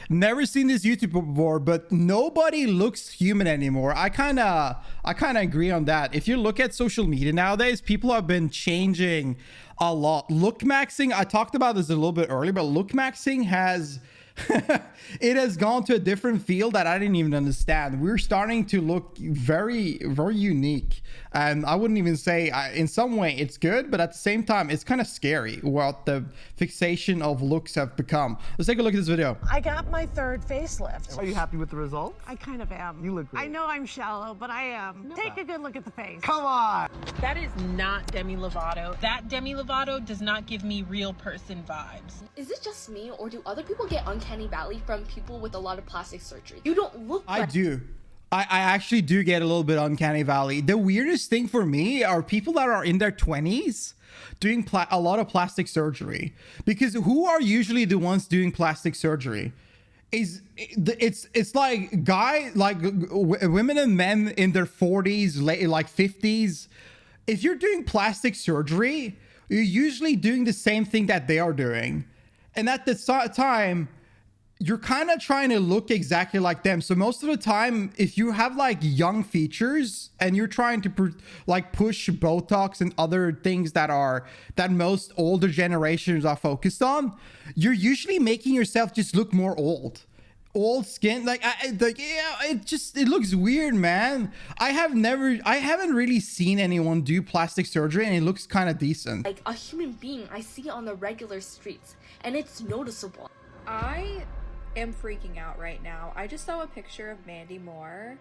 Never seen this YouTuber before, but nobody looks human anymore. I kind of agree on that. If you look at social media nowadays, people have been changing a lot. Look maxing, I talked about this a little bit earlier, but look maxing has it has gone to a different field that I didn't even understand. We're starting to look very, very unique. And I wouldn't even say, in some way it's good, but at the same time, it's kind of scary what the fixation of looks have become. Let's take a look at this video. I got my third facelift. Are you happy with the results? I kind of am. You look great. I know I'm shallow, but I am. Take a good look at the face. Come on! That is not Demi Lovato. That Demi Lovato does not give me real person vibes. Is it just me, or do other people get uncanny valley from people with a lot of plastic surgery? You don't look I do. I actually do get a little bit uncanny valley. The weirdest thing for me are people that are in their 20s doing a lot of plastic surgery, because who are usually the ones doing plastic surgery? It's like women and men in their 40s, like 50s. If you're doing plastic surgery, you're usually doing the same thing that they are doing, and at the time you're kind of trying to look exactly like them. So most of the time, if you have like young features and you're trying to push Botox and other things that most older generations are focused on, you're usually making yourself just look more old skin. It looks weird, man. I haven't really seen anyone do plastic surgery and it looks kind of decent. Like a human being I see on the regular streets, and it's noticeable. I am freaking out right now. I just saw a picture of Mandy Moore.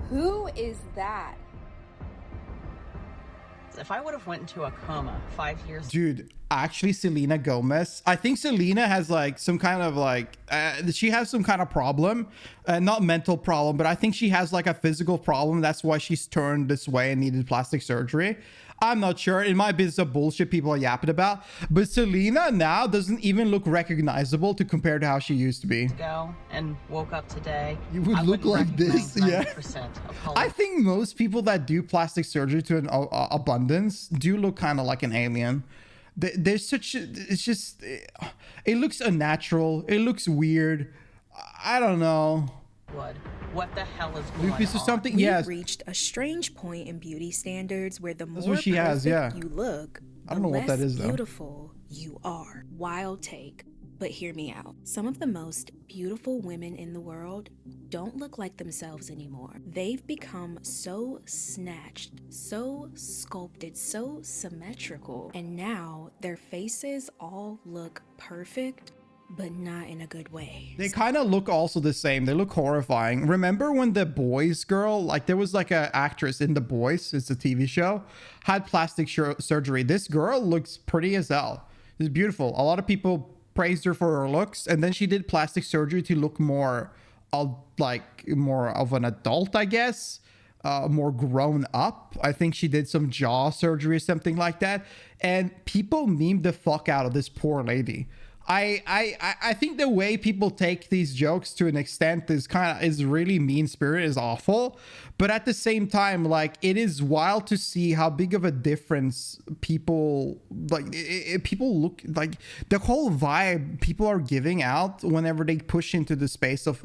Who is that? If I would have went into a coma 5 years, dude, actually Selena Gomez, I think Selena has like some kind of she has some kind of problem, not mental problem, but I think she has like a physical problem. That's why she's turned this way and needed plastic surgery. I'm not sure. It might be some bullshit people are yapping about, but Selena now doesn't even look recognizable to compare to how she used to be. Go and woke up today. You would look like this, yeah. Of I think most people that do plastic surgery to an abundance do look kind of like an alien. There's such it's just, it looks unnatural. It looks weird. I don't know. Blood. What the hell is going Lupus or on? something? We've Yes. reached a strange point in beauty standards where the That's more what she has, yeah. perfect you look, I the don't know what less that is, though. beautiful you are. Wild take, but hear me out. Some of the most beautiful women in the world don't look like themselves anymore. They've become so snatched, so sculpted, so symmetrical, and now their faces all look perfect, but not in a good way. They kind of look also the same. They look horrifying. Remember when The Boys girl, like there was like a actress in The Boys, it's a TV show, had plastic surgery. This girl looks pretty as hell. It's beautiful. A lot of people praised her for her looks, and then she did plastic surgery to look more of an adult, I guess. More grown up. I think she did some jaw surgery or something like that, and people memed the fuck out of this poor lady. I think the way people take these jokes to an extent is really mean spirit, is awful, but at the same time, like, it is wild to see how big of a difference people people look like. The whole vibe people are giving out whenever they push into the space of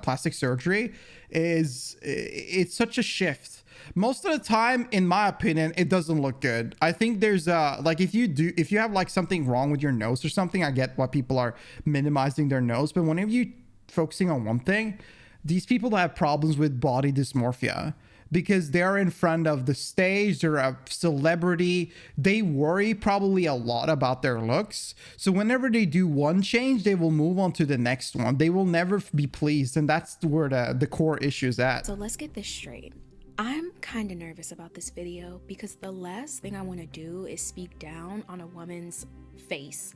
plastic surgery it's such a shift. Most of the time, in my opinion, it doesn't look good. I think there's if you have like something wrong with your nose or something, I get why people are minimizing their nose, but whenever you focusing on one thing, these people have problems with body dysmorphia because they're in front of the stage, they're a celebrity, they worry probably a lot about their looks. So whenever they do one change, they will move on to the next one. They will never be pleased, and that's where the core issue is at. So let's get this straight. I'm kind of nervous about this video because the last thing I want to do is speak down on a woman's face.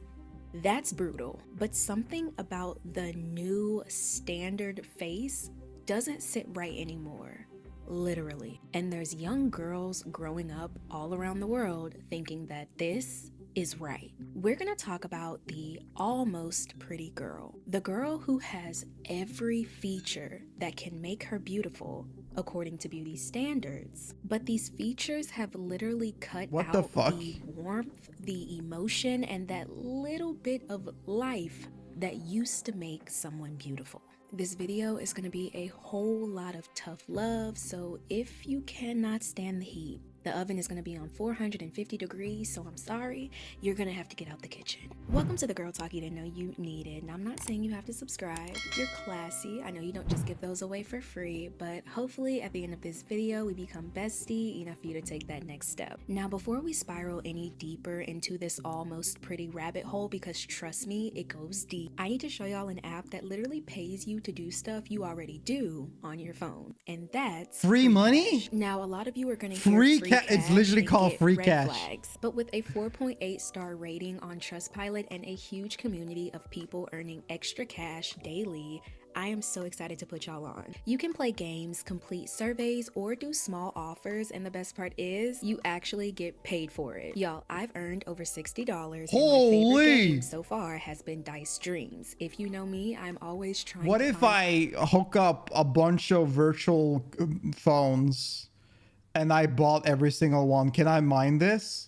That's brutal. But something about the new standard face doesn't sit right anymore. Literally. And there's young girls growing up all around the world thinking that this is right. We're gonna talk about the almost pretty girl. The girl who has every feature that can make her beautiful according to beauty standards. But these features have literally cut What out the fuck? the warmth, the emotion, and that little bit of life that used to make someone beautiful. This video is gonna be a whole lot of tough love, so if you cannot stand the heat, the oven is gonna be on 450 degrees, so I'm sorry, you're gonna have to get out the kitchen. Welcome to the Girl Talk you didn't know you needed. And I'm not saying you have to subscribe. You're classy. I know you don't just give those away for free, but hopefully at the end of this video, we become bestie enough for you to take that next step. Now, before we spiral any deeper into this almost pretty rabbit hole, because trust me, it goes deep, I need to show y'all an app that literally pays you to do stuff you already do on your phone. And that's Free money? Now, a lot of you are gonna hear Free free it's cash literally and called get free red cash. flags. But with a 4.8 star rating on Trustpilot and a huge community of people earning extra cash daily, I am so excited to put y'all on. You can play games, complete surveys, or do small offers, and the best part is you actually get paid for it. Y'all, I've earned over $60, and my favorite game so far has been Dice Dreams. If you know me, I'm always trying What to if find I hook up a bunch of virtual phones and I bought every single one? Can I mine this?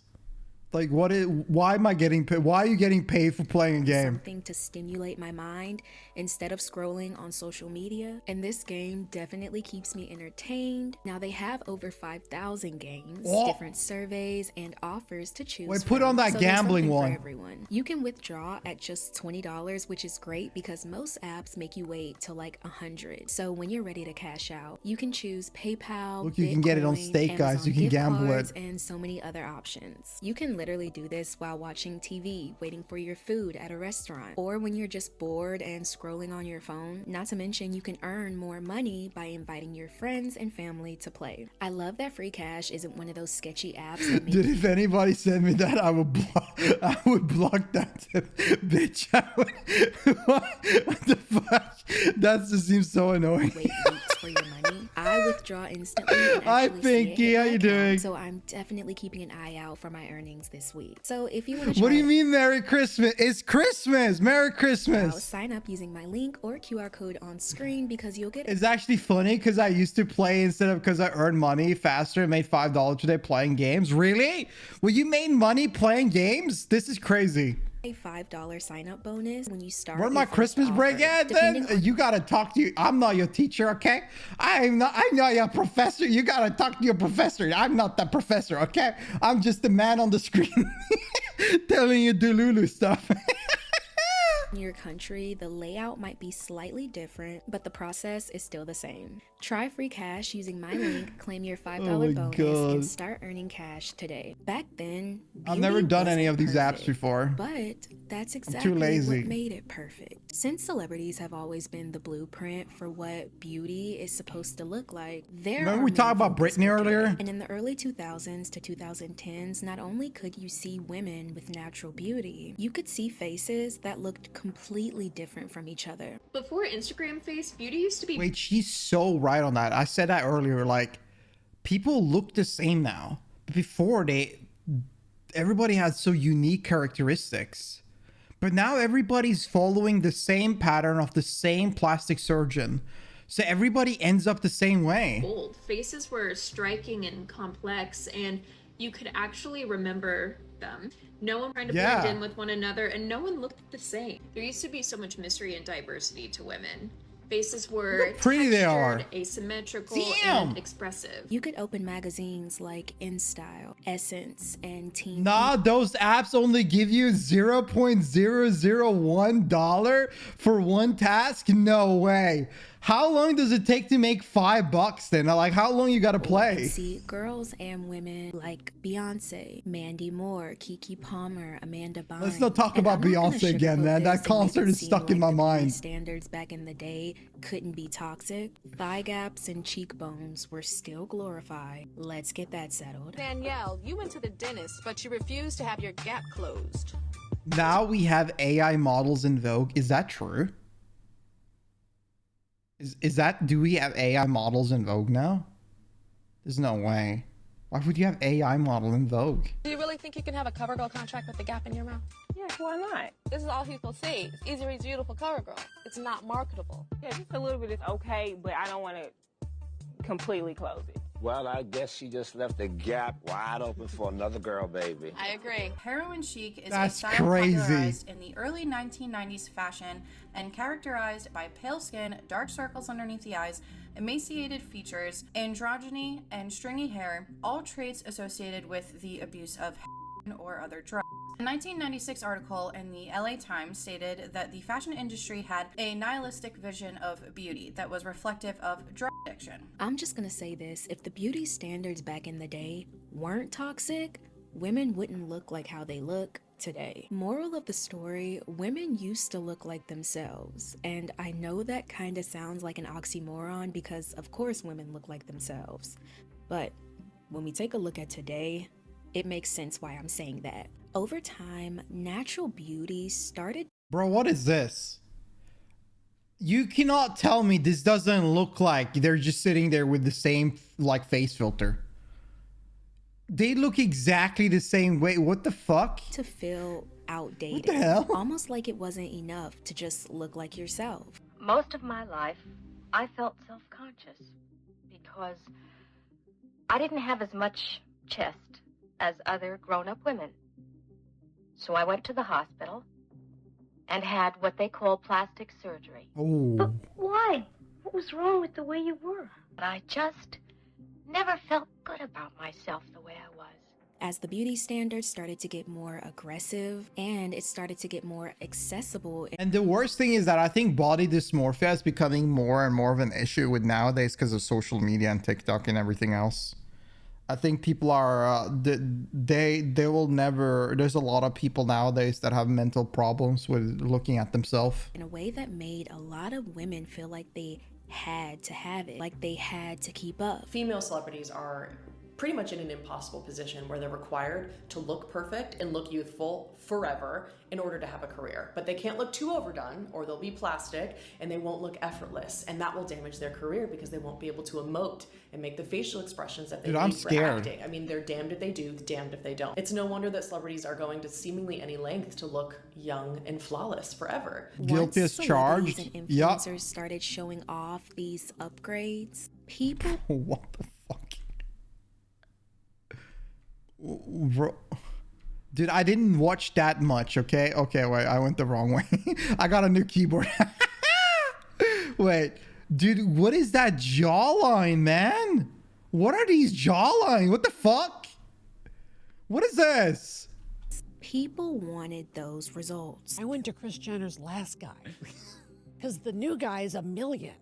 Like, why am I getting paid? Why are you getting paid for playing a game? something to stimulate my mind instead of scrolling on social media, and this game definitely keeps me entertained. Now, they have over 5,000 games, different surveys, and offers to choose Wait, from. put on that So there's gambling something one. for everyone. You can withdraw at just $20, which is great because most apps make you wait till like 100. So when you're ready to cash out, you can choose PayPal, Look, you can get it on Bitcoin, stake, guys. Amazon You can gift gamble cards, it. and so many other options. You can literally do this while watching TV, waiting for your food at a restaurant, or when you're just bored and scrolling on your phone. Not to mention, you can earn more money by inviting your friends and family to play. I love that free cash isn't one of those sketchy apps that make Dude, if anybody sent me that, I would block that bitch. What the fuck? That just seems so annoying. wait weeks for your money. I withdraw instantly and Hi, actually see it Pinky. hit How my you account, doing? so I'm definitely keeping an eye out for my earnings this week. So if you want to What do you mean Merry Christmas? It's Christmas. Merry Christmas. sign up using my link or QR code on screen because you'll get It's actually funny because I used to play instead of because I earned money faster and made $5 a day playing games. Really? Well, you made money playing games? This is crazy. a $5 sign up bonus when you start. Where your my first Christmas break offer, at depending then? on- You gotta talk to you. I'm not your teacher, okay? I'm not your professor. You gotta talk to your professor. I'm not that professor, okay? I'm just the man on the screen telling you Delulu stuff. In your country, the layout might be slightly different, but the process is still the same. Try free cash using my link, claim your $5 Oh my bonus, God. and start earning cash today. Back then, I've never beauty done any wasn't of these apps perfect, before. but that's exactly lazy. what made it perfect. Since celebrities have always been the blueprint for what beauty is supposed to look like, there Remember are we talked many about focus Britney for earlier? today. And in the early 2000s to 2010s, not only could you see women with natural beauty, you could see faces that looked completely different from each other. Before Instagram face, beauty used to be Wait, she's so right on that. I said that earlier. Like, people look the same now. Before, everybody had so unique characteristics. But now everybody's following the same pattern of the same plastic surgeon. So everybody ends up the same way. bold. Faces were striking and complex, and you could actually remember them. No one trying to blend in with one another, and no one looked the same. There used to be so much mystery and diversity to women. Faces were Look how pretty they are. textured, asymmetrical, Damn. and expressive. You could open magazines like InStyle, Essence, and Teen Nah, those apps only give you $0.001 for one task? No way. How long does it take to make $5 then? Like, how long you gotta play? See girls and women like Beyonce, Mandy Moore, Keke Palmer, Amanda Bynes. Let's not talk And about I'm not gonna Beyonce again, sugarcoat man. That this and make concert it is seem stuck in like my the beauty mind. Standards back in the day couldn't be toxic. Thigh gaps and cheekbones were still glorified. Let's get that settled. Danielle, you went to the dentist, but you refused to have your gap closed. Now we have AI models in Vogue. Is that true? Is that, do we have AI models in Vogue now? There's no way. Why would you have AI model in Vogue? Do you really think you can have a CoverGirl contract with the gap in your mouth? Yeah, why not? This is all people see. It's easy to reach beautiful CoverGirl. It's not marketable. Yeah, just a little bit is okay, but I don't want to completely close it. Well, I guess she just left the gap wide open for another girl, baby. I agree. Heroin chic is That's a style crazy. popularized in the early 1990s fashion and characterized by pale skin, dark circles underneath the eyes, emaciated features, androgyny, and stringy hair, all traits associated with the abuse of heroin or other drugs. A 1996 article in the LA Times stated that the fashion industry had a nihilistic vision of beauty that was reflective of drug addiction. I'm just gonna say this, if the beauty standards back in the day weren't toxic, women wouldn't look like how they look today. Moral of the story, women used to look like themselves. And I know that kind of sounds like an oxymoron because of course women look like themselves. But when we take a look at today, it makes sense why I'm saying that. Over time, natural beauty started. Bro, what is this? You cannot tell me this doesn't look like they're just sitting there with the same like face filter. They look exactly the same way. What the fuck? To feel outdated. What the hell? Almost like it wasn't enough to just look like yourself. Most of my life, I felt self-conscious because I didn't have as much chest as other grown-up women. So I went to the hospital and had what they call plastic surgery. Oh. But why? What was wrong with the way you were? But I just never felt good about myself the way I was. As the beauty standards started to get more aggressive and it started to get more accessible. And the worst thing is that I think body dysmorphia is becoming more and more of an issue with nowadays because of social media and TikTok and everything else. I think people are, they will never, there's a lot of people nowadays that have mental problems with looking at themselves. In a way that made a lot of women feel like they had to have it, like they had to keep up. Female celebrities are pretty much in an impossible position where they're required to look perfect and look youthful forever in order to have a career. But they can't look too overdone or they'll be plastic and they won't look effortless, and that will damage their career because they won't be able to emote and make the facial expressions that they need for acting. I mean, they're damned if they do, damned if they don't. It's no wonder that celebrities are going to seemingly any length to look young and flawless forever. Guilty as charged. And influencers started showing off these upgrades. People. What the fuck? Bro. Dude, I didn't watch that much, okay? Okay, wait, I went the wrong way. I got a new keyboard. Wait, dude, what is that jawline, man? What are these jawline? What the fuck? What is this? People wanted those results. I went to Kris Jenner's last guy because the new guy is $1 million.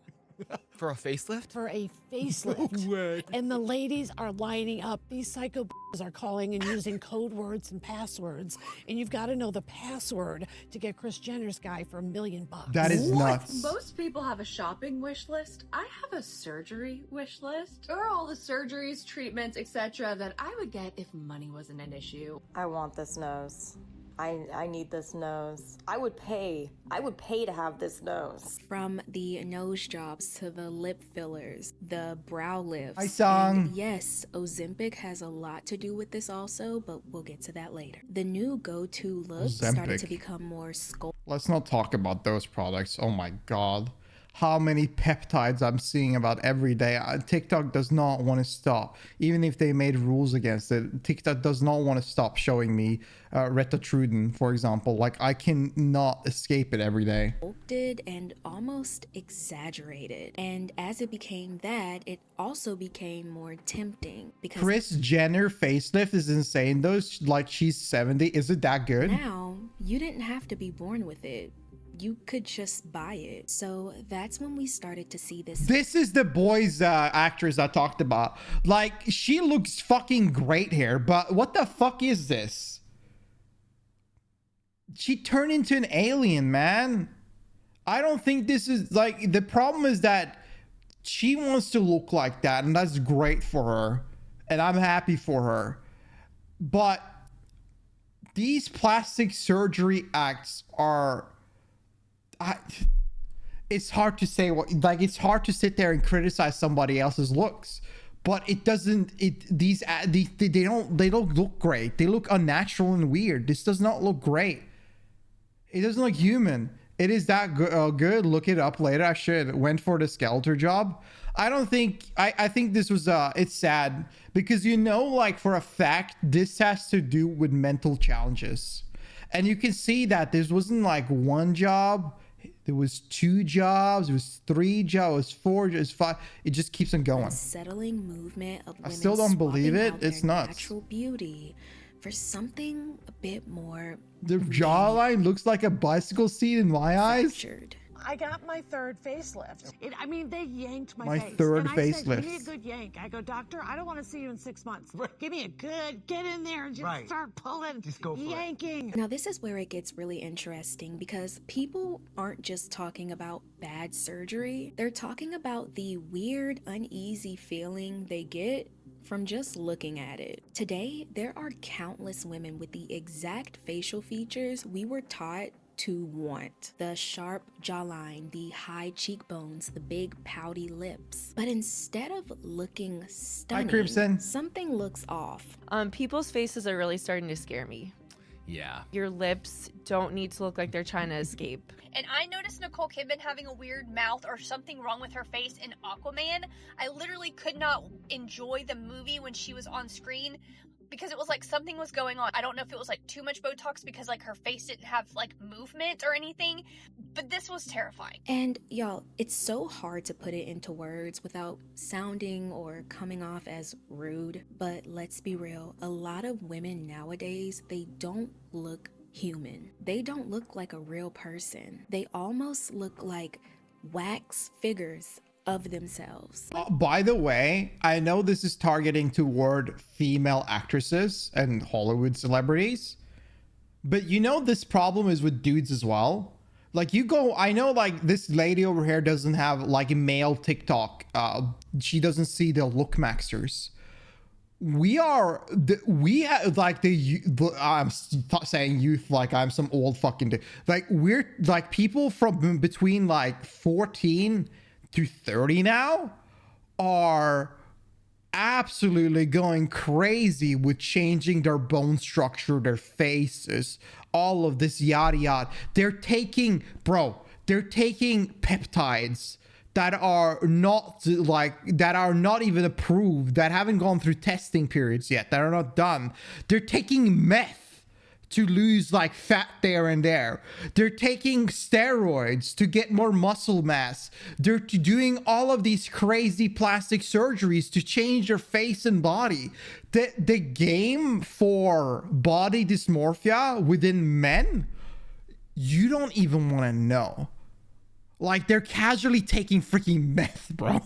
For a facelift? For a facelift. No way. And the ladies are lining up. These psycho are calling and using code words and passwords. And you've got to know the password to get Kris Jenner's guy for $1 million. That is nuts. Most people have a shopping wish list. I have a surgery wish list. There are all the surgeries, treatments, etc. that I would get if money wasn't an issue. I want this nose. I need this nose. I would pay to have this nose. From the nose jobs to the lip fillers, the brow lifts. Hi, Song. And yes, Ozempic has a lot to do with this also, but we'll get to that later. The new go-to look started to become more sculpted. Let's not talk about those products. Oh my god. How many peptides I'm seeing about every day. TikTok does not want to stop. Even if they made rules against it, TikTok does not want to stop showing me Retatrutiden, for example. Like, I cannot escape it every day. Sculpted and almost exaggerated. And as it became that, it also became more tempting. Because Kris Jenner facelift is insane though. Like, she's 70. Is it that good? now, you didn't have to be born with it. You could just buy it. So that's when we started to see this. This is the boys actress I talked about. Like, she looks fucking great here, but what the fuck is this? She turned into an alien, man. I don't think this is, like, the problem is that she wants to look like that, and that's great for her, and I'm happy for her. But these plastic surgery acts are... it's hard to say what, like, it's hard to sit there and criticize somebody else's looks, but it doesn't, they don't look great. They look unnatural and weird. This does not look great. It doesn't look human. It is that good. Look it up later. I should. Went for the Skeletor job. I don't think. I think this was. It's sad because like for a fact, this has to do with mental challenges, and you can see that this wasn't like one job. There was 2 jobs. It was 3 jobs. It was 4. It was 5. It just keeps on going. Unsettling movement of women. I still don't believe it. It's nuts. Natural beauty for something a bit more. The jawline looks like a bicycle seat in my eyes. I got my 3rd facelift. I mean, they yanked my face. 3rd and I facelift. said, give me a good yank. I go, doctor, I don't want to see you in 6 months. Give me a good, get in there and just start pulling, just go yanking. Now, this is where it gets really interesting because people aren't just talking about bad surgery. They're talking about the weird, uneasy feeling they get from just looking at it. Today, there are countless women with the exact facial features we were taught to want. The sharp jawline, the high cheekbones, the big pouty lips. But instead of looking stunning, something looks off. People's faces are really starting to scare me. Yeah. Your lips don't need to look like they're trying to escape. And I noticed Nicole Kidman having a weird mouth or something wrong with her face in Aquaman. I literally could not enjoy the movie when she was on screen because it was like something was going on. I don't know if it was like too much Botox because like her face didn't have like movement or anything, but this was terrifying. And y'all, it's so hard to put it into words without sounding or coming off as rude, but let's be real, a lot of women nowadays, they don't look human. They don't look like a real person. They almost look like wax figures of themselves. By the way, I know this is targeting toward female actresses and Hollywood celebrities, but this problem is with dudes as well. Like I know like this lady over here doesn't have like a male TikTok. She doesn't see the look maxers. I'm saying youth like I'm some old fucking dude. Like we're like people from between like 14 to 30 now are absolutely going crazy with changing their bone structure, their faces, all of this yada yada. They're taking peptides that are not even approved, that haven't gone through testing periods yet, that are not done. They're taking meth to lose like fat there and there. They're taking steroids to get more muscle mass. They're doing all of these crazy plastic surgeries to change their face and body. The game for body dysmorphia within men, you don't even want to know. Like they're casually taking freaking meth, bro.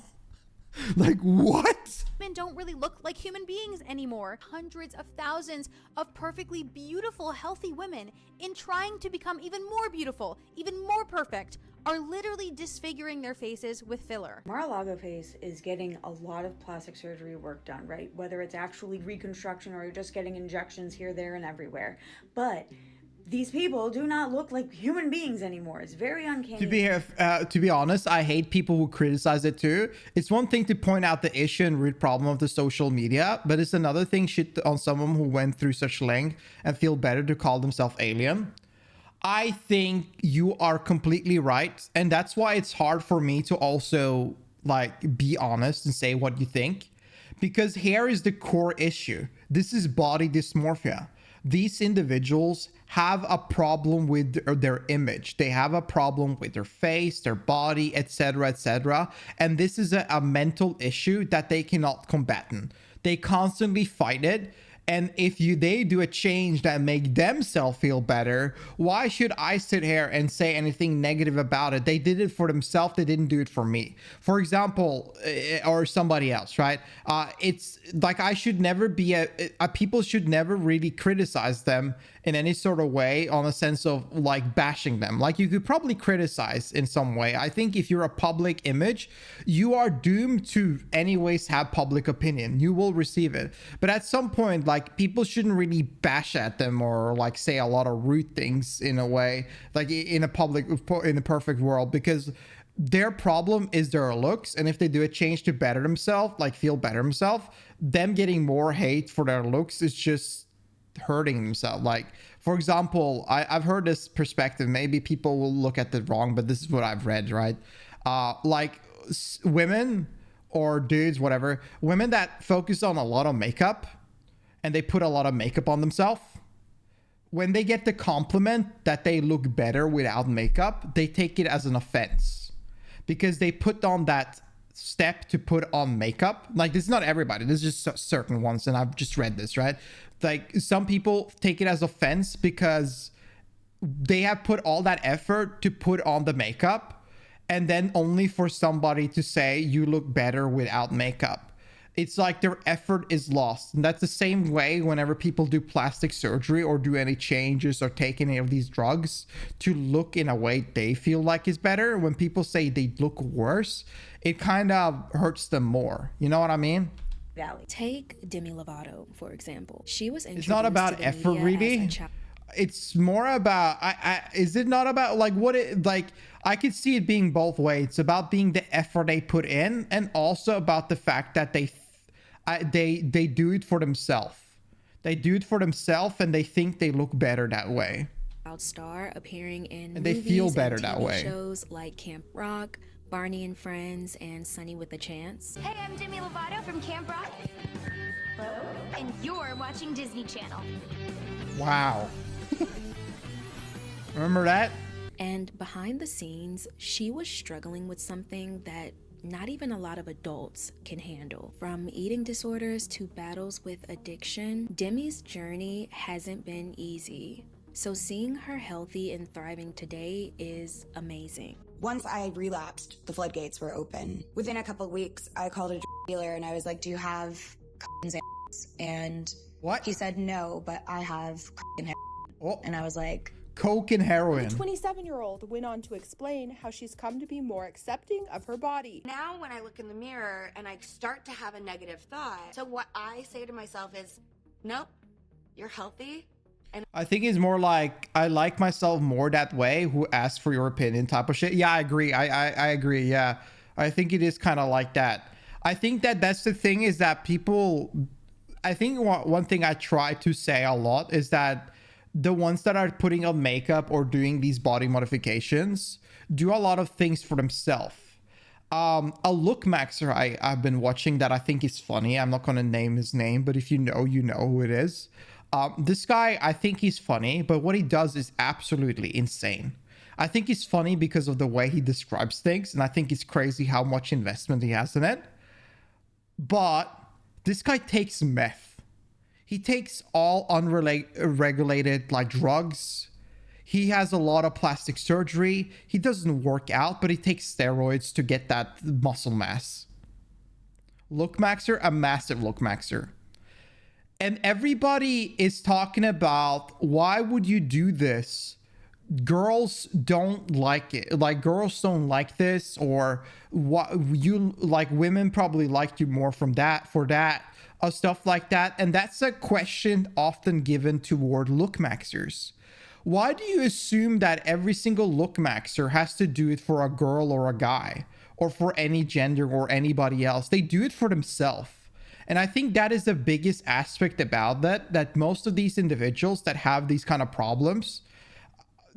Like what? Men don't really look like human beings anymore. Hundreds of thousands of perfectly beautiful, healthy women, in trying to become even more beautiful, even more perfect, are literally disfiguring their faces with filler. Mar-a-Lago face is getting a lot of plastic surgery work done, right? Whether it's actually reconstruction or you're just getting injections here, there, and everywhere. But these people do not look like human beings anymore. It's very uncanny. To be honest, I hate people who criticize it too. It's one thing to point out the issue and root problem of the social media, but it's another thing shit on someone who went through such length and feel better to call themselves alien. I think you are completely right, and that's why it's hard for me to also like be honest and say what you think, because here is the core issue. This is body dysmorphia. These individuals have a problem with their image. They have a problem with their face, their body, etc., etc. And this is a mental issue that they cannot combat. They constantly fight it. And if they do a change that make themselves feel better, why should I sit here and say anything negative about it? They did it for themselves. They didn't do it for me. For example, or somebody else, right? It's like I should never be people should never really criticize them in any sort of way on a sense of like bashing them. Like you could probably criticize in some way. I think if you're a public image, you are doomed to anyways have public opinion. You will receive it. But at some point, like people shouldn't really bash at them or like say a lot of rude things in a way, like in a perfect world, because their problem is their looks. And if they do a change to better themselves, like feel better themselves, them getting more hate for their looks is just hurting themselves. Like For example, I've heard this perspective. Maybe people will look at it wrong, but this is what I've read, right? Like women or dudes, whatever, women that focus on a lot of makeup and they put a lot of makeup on themselves, when they get the compliment that they look better without makeup, they take it as an offense because they put on that step to put on makeup. Like, this is not everybody, this is just certain ones, and I've just read this, right? Like, some people take it as offense because they have put all that effort to put on the makeup, and then only for somebody to say you look better without makeup. It's like their effort is lost. And that's the same way whenever people do plastic surgery or do any changes or take any of these drugs to look in a way they feel like is better. When people say they look worse, it kind of hurts them more. You know what I mean? Valley. Take Demi Lovato, for example. She was introduced It's not about to the effort, media really. as a child. It's more about, is it not about like what it, like, I could see it being both ways. It's about being the effort they put in, and also about the fact that they do it for themselves. They do it for themselves, and they think they look better that way. Star appearing in And they movies feel better and that TV way. shows like Camp Rock, Barney and Friends, and Sunny with a Chance. Hey, I'm Demi Lovato from Camp Rock. And you're watching Disney Channel. Wow. Remember that? And behind the scenes, she was struggling with something that not even a lot of adults can handle. From eating disorders to battles with addiction, Demi's journey hasn't been easy. So seeing her healthy and thriving today is amazing. Once I relapsed, the floodgates were open. Within a couple of weeks, I called a dealer and I was like, do you have and what? He said no, but I have and I was like, coke and heroin. The 27-year-old went on to explain how she's come to be more accepting of her body. Now when I look in the mirror and I start to have a negative thought, so what I say to myself is, nope, you're healthy. And I think it's more like, I like myself more that way, who asks for your opinion type of shit. Yeah, I agree. I agree. Yeah, I think it is kind of like that. I think that that's the thing, is that people, I think one thing I try to say a lot is that the ones that are putting on makeup or doing these body modifications do a lot of things for themselves. A look maxer I've been watching that I think is funny. I'm not going to name his name, but if you know who it is. This guy, I think he's funny, but what he does is absolutely insane. I think he's funny because of the way he describes things, and I think it's crazy how much investment he has in it. But this guy takes meth. He takes all unregulated like drugs. He has a lot of plastic surgery. He doesn't work out, but he takes steroids to get that muscle mass. Look maxer, a massive look maxer. And everybody is talking about, why would you do this? Girls don't like it. Like, girls don't like this, or what you like, women probably liked you more for that. Stuff like that. And that's a question often given toward look maxers. Why do you assume that every single look maxer has to do it for a girl or a guy, or for any gender or anybody else? They do it for themselves. And I think that is the biggest aspect about that most of these individuals that have these kind of problems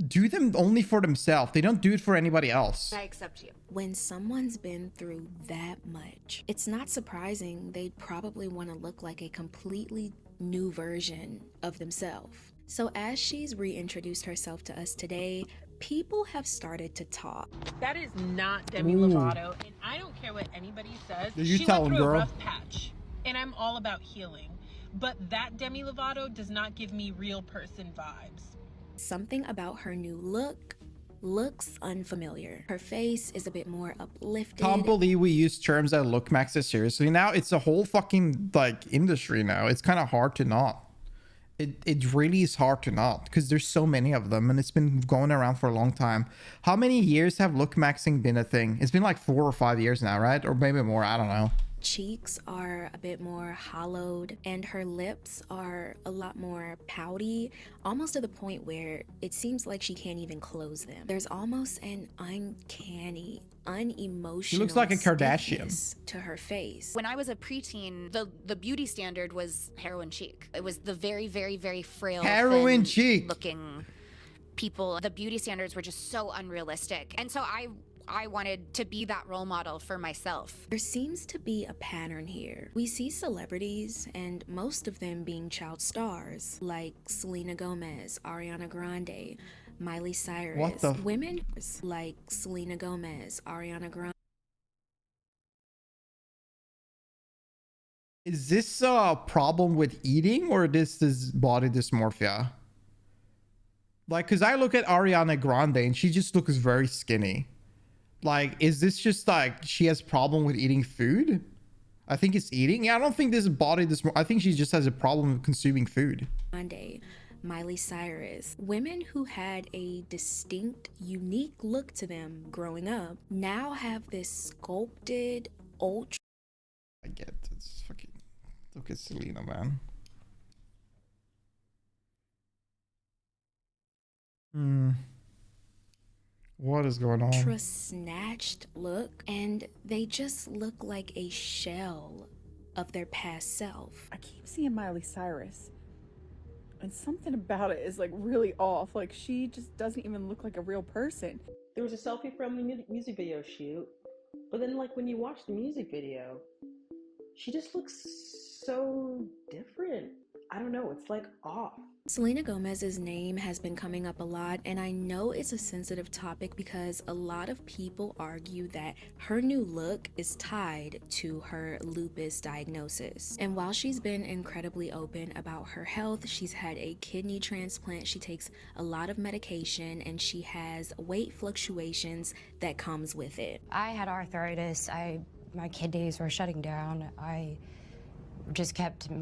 do them only for themselves. They don't do it for anybody else. I accept you. When someone's been through that much, it's not surprising they'd probably want to look like a completely new version of themselves. So as she's reintroduced herself to us today, people have started to talk. That is not Demi Lovato, and I don't care what anybody says. You She tell went him, through a girl. rough patch, and I'm all about healing. But that Demi Lovato does not give me real person vibes. Something about her new look looks unfamiliar. Her face is a bit more uplifted. Can't believe we use terms that look maxes seriously now. It's a whole fucking like industry now. It's kind of hard to not. It really is hard to not, because there's so many of them and it's been going around for a long time. How many years have look maxing been a thing? It's been like 4 or 5 years now, right? Or maybe more, I don't know. cheeks are a bit more hollowed, and her lips are a lot more pouty, almost to the point where it seems like she can't even close them. There's almost an uncanny, unemotional She looks like a Kardashian stiffness to her face. When I was a preteen, the beauty standard was heroin chic. It was the very, very, very frail, Heroin thin chic looking people. The beauty standards were just so unrealistic. And so I wanted to be that role model for myself. There seems to be a pattern here. We see celebrities, and most of them being child stars, like Selena Gomez, Ariana Grande, Miley Cyrus. What the women like Selena Gomez, Ariana Grande. Is this a problem with eating, or this is body dysmorphia? Like, because I look at Ariana Grande and she just looks very skinny. Like, is this just like she has problem with eating food? I think it's eating. Yeah, I don't think this is body dysmorphia. I think she just has a problem with consuming food. Miley Cyrus. Women who had a distinct, unique look to them growing up now have this sculpted, ultra. I get it. It's fucking. Look at Selena, man. What is going on? Ultra snatched look, and they just look like a shell of their past self. I keep seeing Miley Cyrus, and something about it is like really off. Like, she just doesn't even look like a real person. There was a selfie-friendly music video shoot, but then like when you watch the music video, she just looks so different. I don't know, it's like off. Selena Gomez's name has been coming up a lot, and I know it's a sensitive topic because a lot of people argue that her new look is tied to her lupus diagnosis. And while she's been incredibly open about her health, she's had a kidney transplant, she takes a lot of medication, and she has weight fluctuations that comes with it. I had arthritis. My kidneys were shutting down. My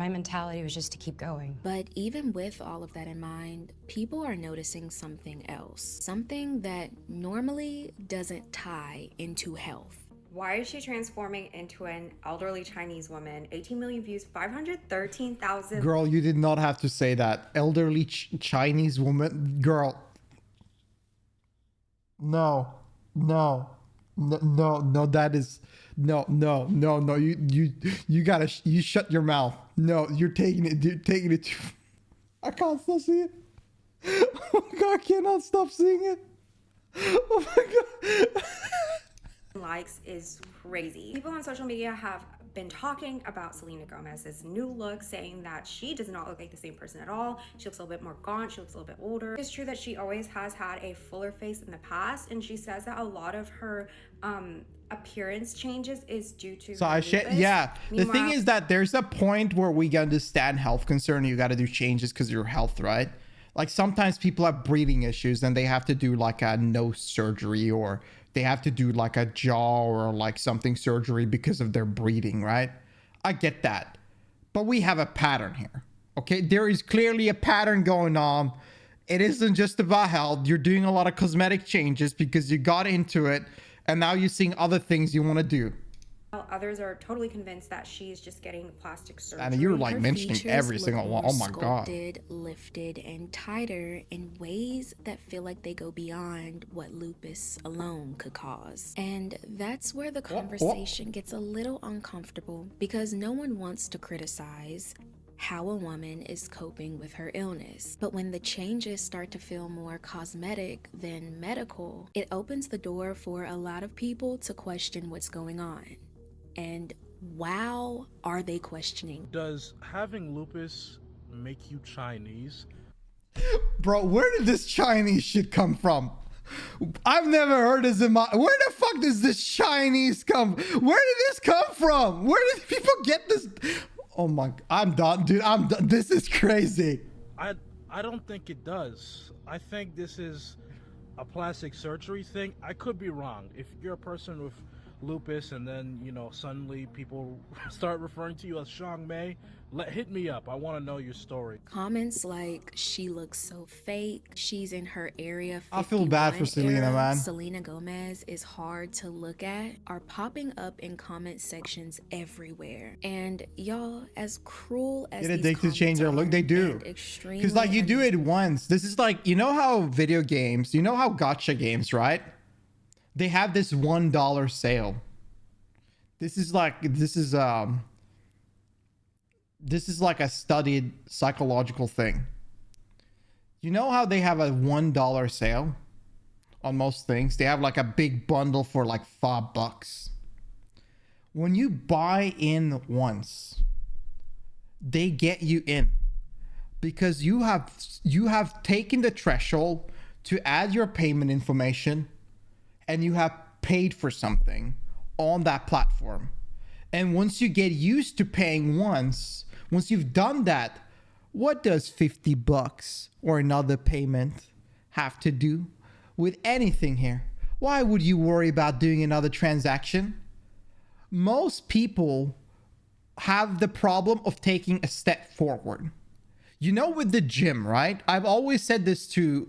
mentality was just to keep going. But even with all of that in mind, people are noticing something else. Something that normally doesn't tie into health. Why is she transforming into an elderly Chinese woman? 18 million views, 513,000. Girl, you did not have to say that. Elderly Chinese woman. Girl. No, that is... No, you gotta, you shut your mouth. No, you're taking it too... I can't stop seeing it. Oh my God, I cannot stop seeing it. Oh my God. Likes is crazy. People on social media have been talking about Selena Gomez's new look, saying that she does not look like the same person at all. She looks a little bit more gaunt, she looks a little bit older. It's true that she always has had a fuller face in the past, and she says that a lot of her appearance changes is due to yeah. The thing is that there's a point where we understand health concern. You got to do changes because of your health, right? Like sometimes people have breathing issues and they have to do like a nose surgery, or they have to do like a jaw or like something surgery because of their breathing, right? I get that. But we have a pattern here. Okay, there is clearly a pattern going on. It isn't just about health. You're doing a lot of cosmetic changes because you got into it, and now you're seeing other things you want to do. Others are totally convinced that she's just getting plastic surgery. And you're like mentioning every single one. Oh my God. Sculpted, lifted, and tighter in ways that feel like they go beyond what lupus alone could cause. And that's where the conversation gets a little uncomfortable, because no one wants to criticize how a woman is coping with her illness. But when the changes start to feel more cosmetic than medical, it opens the door for a lot of people to question what's going on. And wow, are they questioning? Does having lupus make you Chinese? Bro, where did this Chinese shit come from? I've never heard this in my... Where the fuck does this Chinese come? Where did this come from? Where did people get this? Oh my... I'm done, dude. I'm done. This is crazy. I don't think it does. I think this is a plastic surgery thing. I could be wrong. If you're a person with lupus, and then, you know, suddenly people start referring to you as Shang Mei, hit me up. I want to know your story. Comments like, she looks so fake, she's in her area 51 I feel bad for Selena, era, man. Selena Gomez is hard to look at, are popping up in comment sections everywhere. And y'all, as cruel as Get these addicted to change their look. They do. Because like you do it once. This is like, you know how video games, you know how gacha games, right? They have this $1 sale. This is like a studied psychological thing. You know how they have a $1 sale on most things? They have like a big bundle for like $5. When you buy in once, they get you in because you have taken the threshold to add your payment information and you have paid for something on that platform. And once you get used to paying once you've done that, what does $50 or another payment have to do with anything here? Why would you worry about doing another transaction? Most people have the problem of taking a step forward. You know, with the gym, right? I've always said this to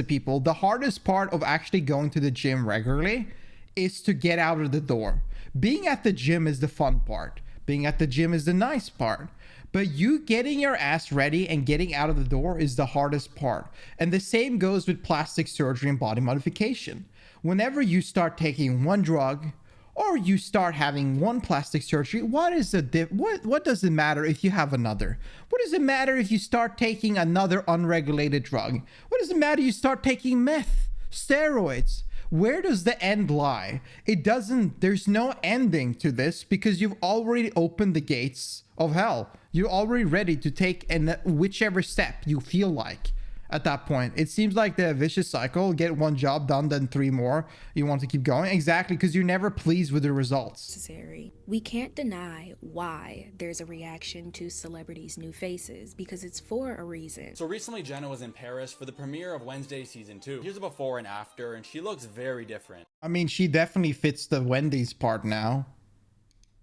people. The hardest part of actually going to the gym regularly is to get out of the door. Being at the gym is the fun part. Being at the gym is the nice part. But you getting your ass ready and getting out of the door is the hardest part. And the same goes with plastic surgery and body modification. Whenever you start taking one drug or you start having one plastic surgery, what does it matter if you have another? What does it matter if you start taking another unregulated drug? What does it matter if you start taking meth, steroids? Where does the end lie? There's no ending to this because you've already opened the gates of hell. You're already ready to take whichever step you feel like at that point. It seems like the vicious cycle. Get one job done, then 3 more. You want to keep going. Exactly, because you're never pleased with the results. Necessary. We can't deny why there's a reaction to celebrities' new faces, because it's for a reason. So recently Jenna was in Paris for the premiere of Wednesday season 2. Here's a before and after, and she looks very different. I mean, she definitely fits the Wendy's part now.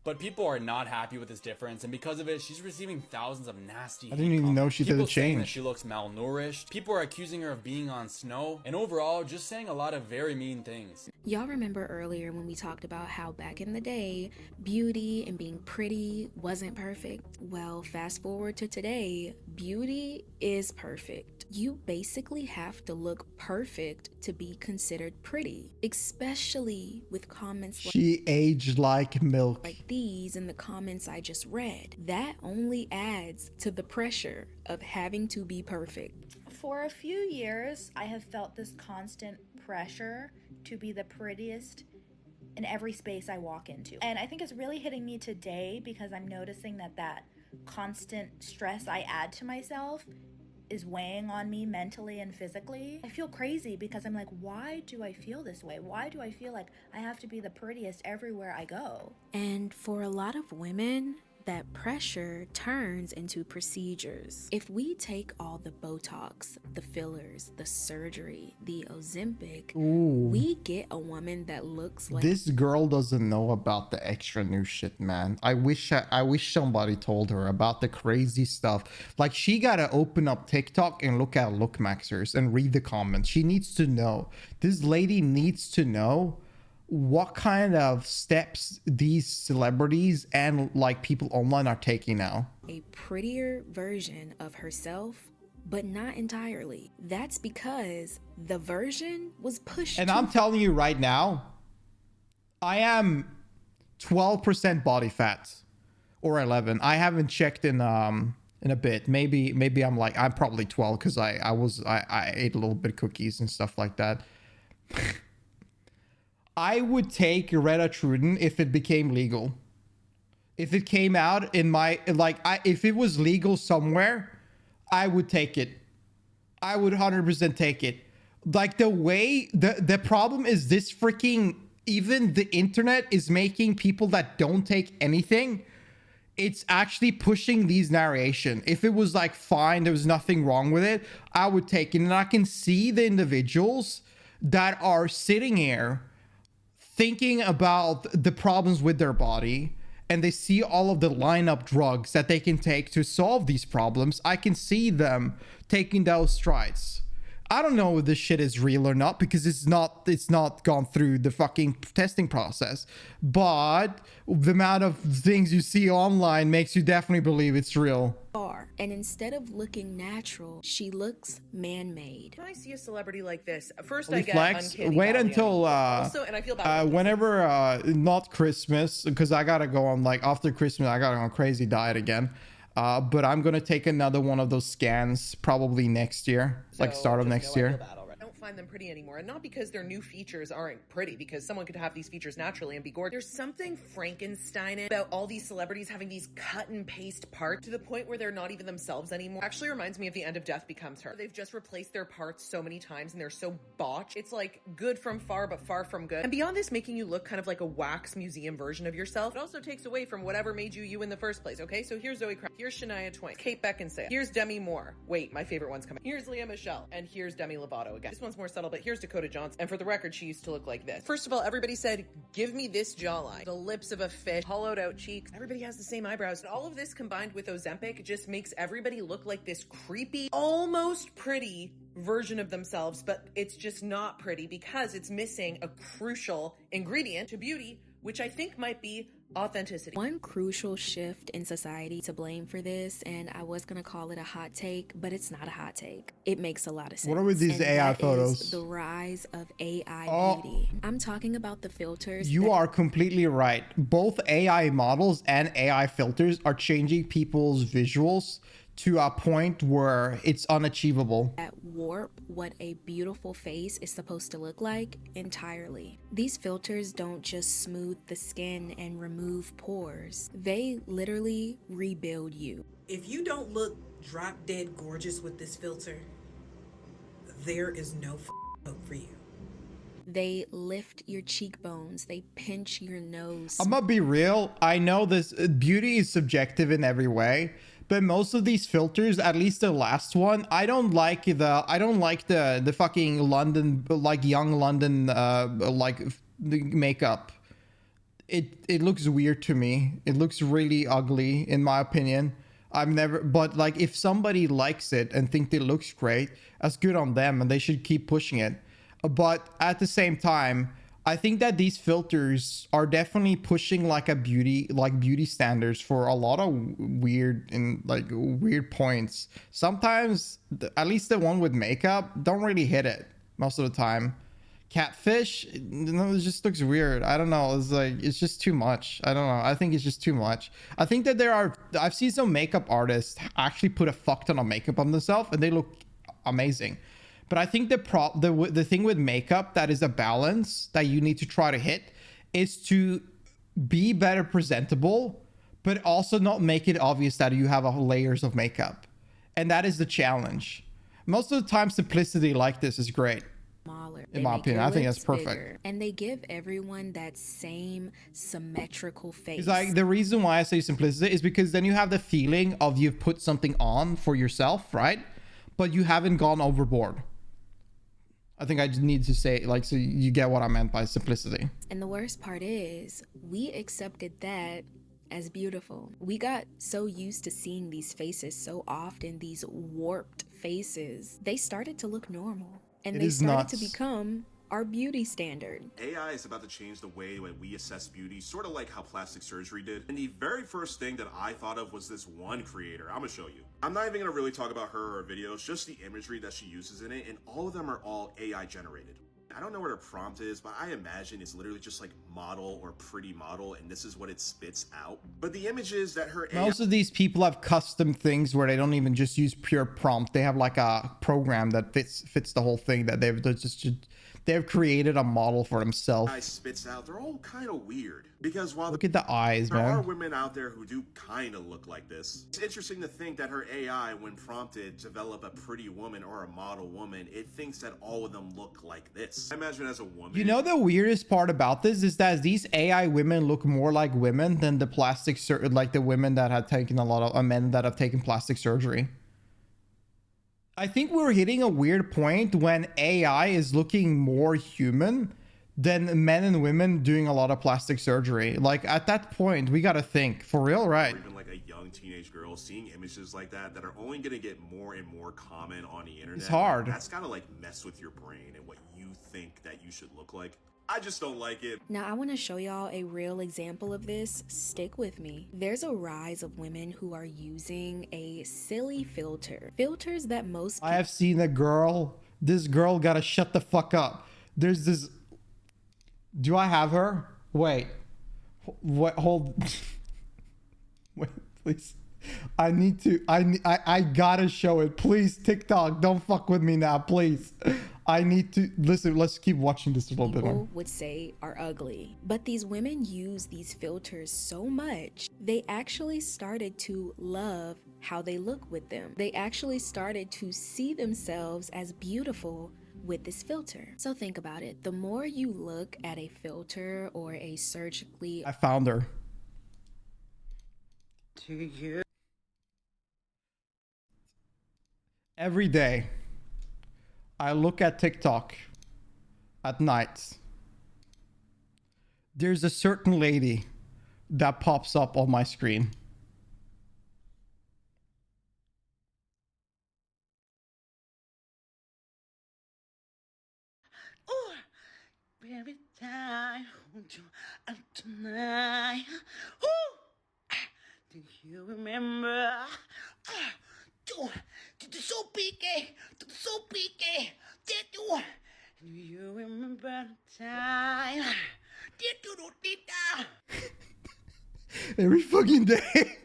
But people are not happy with this difference, and because of it, she's receiving thousands of nasty I didn't even know she did a people saying that change. she looks malnourished. People are accusing her of being on snow, and overall, just saying a lot of very mean things. Y'all remember earlier when we talked about how back in the day, beauty and being pretty wasn't perfect? Well, fast forward to today, beauty is perfect. You basically have to look perfect to be considered pretty, especially with comments She aged like milk. like these in the comments I just read. That only adds to the pressure of having to be perfect. For a few years, I have felt this constant pressure to be the prettiest in every space I walk into. And I think it's really hitting me today because I'm noticing that constant stress I add to myself is weighing on me mentally and physically. I feel crazy because I'm like, why do I feel this way? Why do I feel like I have to be the prettiest everywhere I go? And for a lot of women, that pressure turns into procedures. If we take all the Botox, the fillers, the surgery, the Ozempic, Ooh. we get a woman that looks like This girl doesn't know about the extra new shit, man. I wish somebody told her about the crazy stuff. Like, she gotta open up TikTok and look at Look Maxers and read the comments. She needs to know. This lady needs to know what kind of steps these celebrities and like people online are taking now. a prettier version of herself, but not entirely. That's because the version was pushed. And I'm telling you right now, I am 12% body fat or 11. I haven't checked in a bit. Maybe I'm probably 12 because I ate a little bit of cookies and stuff like that. I would take Greta Truden if it became legal. If it came out in my, if it was legal somewhere, I would take it. I would 100% take it. Like, the way, the problem is this freaking, even the internet is making people that don't take anything, it's actually pushing these narration. If it was like fine, there was nothing wrong with it, I would take it. And I can see the individuals that are sitting here thinking about the problems with their body, and they see all of the lineup drugs that they can take to solve these problems, I can see them taking those strides. I don't know if this shit is real or not because it's not gone through the fucking testing process. But the amount of things you see online makes you definitely believe it's real. And instead of looking natural, she looks man-made. When I see a celebrity like this, first Holy I get flex. uncanny Wait valley until also, and I feel bad whenever not Christmas, because I gotta go on, like, after Christmas I gotta go on a crazy diet again. But I'm gonna take another one of those scans probably next year, like start of next year. I don't find them pretty anymore, and not because their new features aren't pretty, because someone could have these features naturally and be gorgeous. There's something Frankenstein about all these celebrities having these cut and paste parts to the point where they're not even themselves anymore. Actually reminds me of The End of Death Becomes Her. They've just replaced their parts so many times and they're so botched. It's like good from far but far from good. And beyond this making you look kind of like a wax museum version of yourself, it also takes away from whatever made you you in the first place. Okay, so here's Zoe Kravitz, here's Shania Twain, Kate Beckinsale, here's Demi Moore. Wait, my favorite one's coming. Here's Lea Michele, and here's Demi Lovato again. This one's more subtle, but here's Dakota Johnson. And for the record, she used to look like this. First of all, everybody said, give me this jawline. The lips of a fish, hollowed out cheeks. Everybody has the same eyebrows. And all of this combined with Ozempic just makes everybody look like this creepy, almost pretty version of themselves, but it's just not pretty because it's missing a crucial ingredient to beauty, which I think might be authenticity. One crucial shift in society to blame for this, and I was gonna call it a hot take, but it's not a hot take. It makes a lot of sense. What are with these and AI that photos? is the rise of AI beauty. I'm talking about the filters. You are completely right. Both AI models and AI filters are changing people's visuals to a point where it's unachievable. That warp what a beautiful face is supposed to look like entirely. These filters don't just smooth the skin and remove pores. They literally rebuild you. If you don't look drop dead gorgeous with this filter, there is no hope for you. They lift your cheekbones. They pinch your nose. I'm gonna be real. I know this beauty is subjective in every way, but most of these filters, at least the last one, I don't like the fucking London, like young London like the makeup. It looks weird to me. It looks really ugly in my opinion. But like if somebody likes it and think it looks great, that's good on them and they should keep pushing it. But at the same time, I think that these filters are definitely pushing like beauty standards for a lot of weird points. Sometimes, at least the one with makeup, don't really hit it most of the time. Catfish, it just looks weird. I don't know. It's just too much. I don't know. I think it's just too much. I think that I've seen some makeup artists actually put a fuck ton of makeup on themselves and they look amazing. But I think the thing with makeup that is a balance that you need to try to hit is to be better presentable, but also not make it obvious that you have layers of makeup. And that is the challenge. Most of the time, simplicity like this is great. In my opinion, I think that's perfect. And they give everyone that same symmetrical face. It's like the reason why I say simplicity is because then you have the feeling of you've put something on for yourself, right? But you haven't gone overboard. I think I just need to say, like, so you get what I meant by simplicity. And the worst part is, we accepted that as beautiful. We got so used to seeing these faces so often, these warped faces. They started to look normal. And they started to become our beauty standard. AI is about to change the way that we assess beauty, sort of like how plastic surgery did. And the very first thing that I thought of was this one creator. I'm gonna show you. I'm not even gonna really talk about her or her videos, just the imagery that she uses in it, and all of them are all AI generated. I don't know what her prompt is, but I imagine it's literally just like model or pretty model, and this is what it spits out. But the images that her AI... Most of these people have custom things where they don't even just use pure prompt. They have like a program that fits the whole thing that they've created a model for themselves. Spits out. They're all kind of weird because while look at the eyes, there man. are women out there who do kind of look like this. It's interesting to think that her AI, when prompted to develop a pretty woman or a model woman, it thinks that all of them look like this. I imagine as a woman. You know the weirdest part about this is that these AI women look more like women than the like the women that had taken men that have taken plastic surgery. I think we're hitting a weird point when AI is looking more human than men and women doing a lot of plastic surgery. Like at that point, we gotta think for real, right? Or even like a young teenage girl seeing images like that that are only gonna get more and more common on the internet. It's hard. That's gotta like mess with your brain and what you think that you should look like. I just don't like it. Now I want to show y'all a real example of this. Stick with me. There's a rise of women who are using a silly filter. Filters that most I have seen a girl. This girl gotta shut the fuck up. There's this. Do I have her? Wait. What? Hold. Wait, please. I need to. I gotta show it. Please, TikTok, don't fuck with me now, please. I need to listen. Let's keep watching this a little bit more. People would say are ugly. But these women use these filters so much, they actually started to love how they look with them. They actually started to see themselves as beautiful with this filter. So think about it. The more you look at a filter or a surgically... I found her. To you. Every day, I look at TikTok at night. There's a certain lady that pops up on my screen. Every time tonight. Ooh, do you remember? So pique, so pique. Do you remember the time? Every fucking day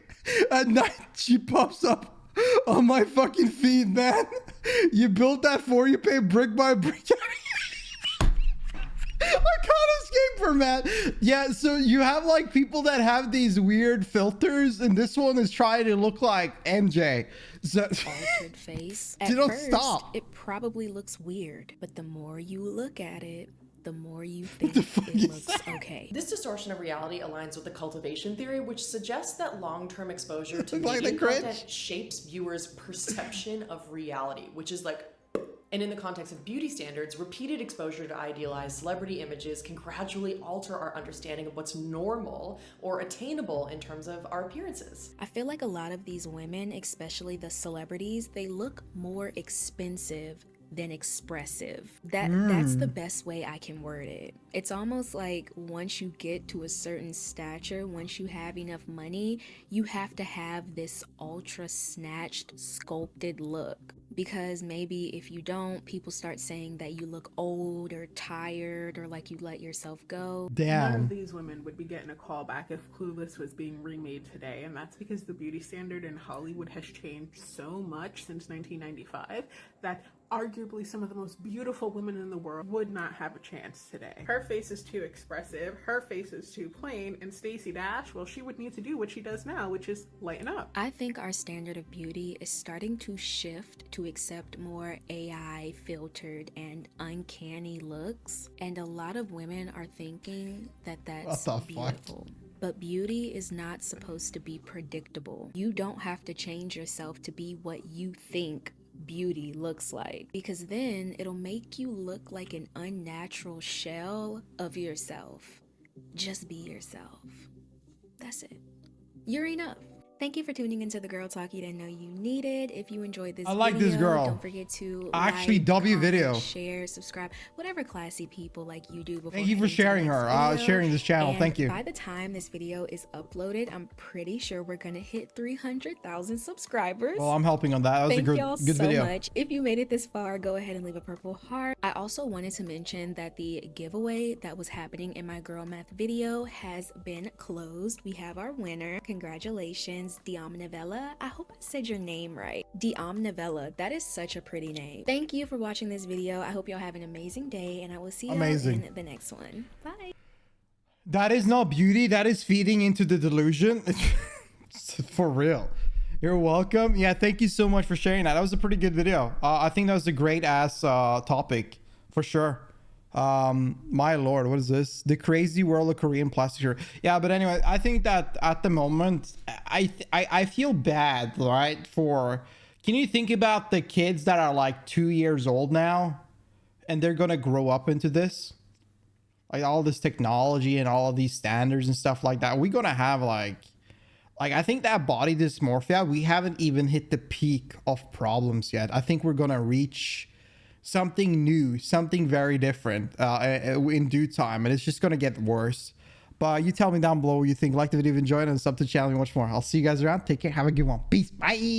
at night she pops up on my fucking feed, man. You built that for you, pay brick by brick. I can't escape from that. Yeah, so you have like people that have these weird filters, and this one is trying to look like MJ. So altered face. At don't first, stop. It probably looks weird, but the more you look at it, the more you think it looks okay. This distortion of reality aligns with the cultivation theory, which suggests that long-term exposure to Like media the cringe? content shapes viewers' perception of reality, which is like... And in the context of beauty standards, repeated exposure to idealized celebrity images can gradually alter our understanding of what's normal or attainable in terms of our appearances. I feel like a lot of these women, especially the celebrities, they look more expensive than expressive. That's the best way I can word it. It's almost like once you get to a certain stature, once you have enough money, you have to have this ultra snatched, sculpted look. Because maybe if you don't, people start saying that you look old or tired or like you let yourself go. None of these women would be getting a call back if Clueless was being remade today, and that's because the beauty standard in Hollywood has changed so much since 1995 that arguably some of the most beautiful women in the world would not have a chance today. Her face is too expressive, her face is too plain, and Stacey Dash, well, she would need to do what she does now, which is lighten up. I think our standard of beauty is starting to shift to accept more AI filtered and uncanny looks, and a lot of women are thinking that that's beautiful. But beauty is not supposed to be predictable. You don't have to change yourself to be what you think beauty looks like, because then it'll make you look like an unnatural shell of yourself. Just be yourself. That's it. You're enough. Thank you for tuning into the Girl Talk you didn't know you needed. If you enjoyed this I like video, this girl. don't forget to Actually, like, W comment, video. share, subscribe, whatever classy people like you do before. Thank you for heading to the sharing next her, video. sharing this channel. And Thank you. by the time this video is uploaded, I'm pretty sure we're gonna hit 300,000 subscribers. Well, I'm helping on that. That was Thank a good, y'all good so video. much. If you made it this far, go ahead and leave a purple heart. I also wanted to mention that the giveaway that was happening in my girl math video has been closed. We have our winner. Congratulations, Diomnivella. I hope I said your name right. Diomnivella. That is such a pretty name. Thank you for watching this video. I hope y'all have an amazing day, and I will see you in the next one. Bye. That is not beauty. That is feeding into the delusion. For real. You're welcome. Yeah, thank you so much for sharing that. That was a pretty good video. I think that was a great ass topic for sure. My lord, what is this? The crazy world of Korean plastic surgery. Yeah, but anyway, I think that at the moment, I feel bad, right? Can you think about the kids that are like 2 years old now, and they're gonna grow up into this? like all this technology and all of these standards and stuff like that, we're gonna have like I think that body dysmorphia, we haven't even hit the peak of problems yet. I think we're gonna reach something new, something very different in due time, and it's just gonna get worse. But you tell me down below what you think. Like the video if you enjoyed, and sub to the channel and watch more. I'll see you guys around. Take care. Have a good one. Peace. Bye.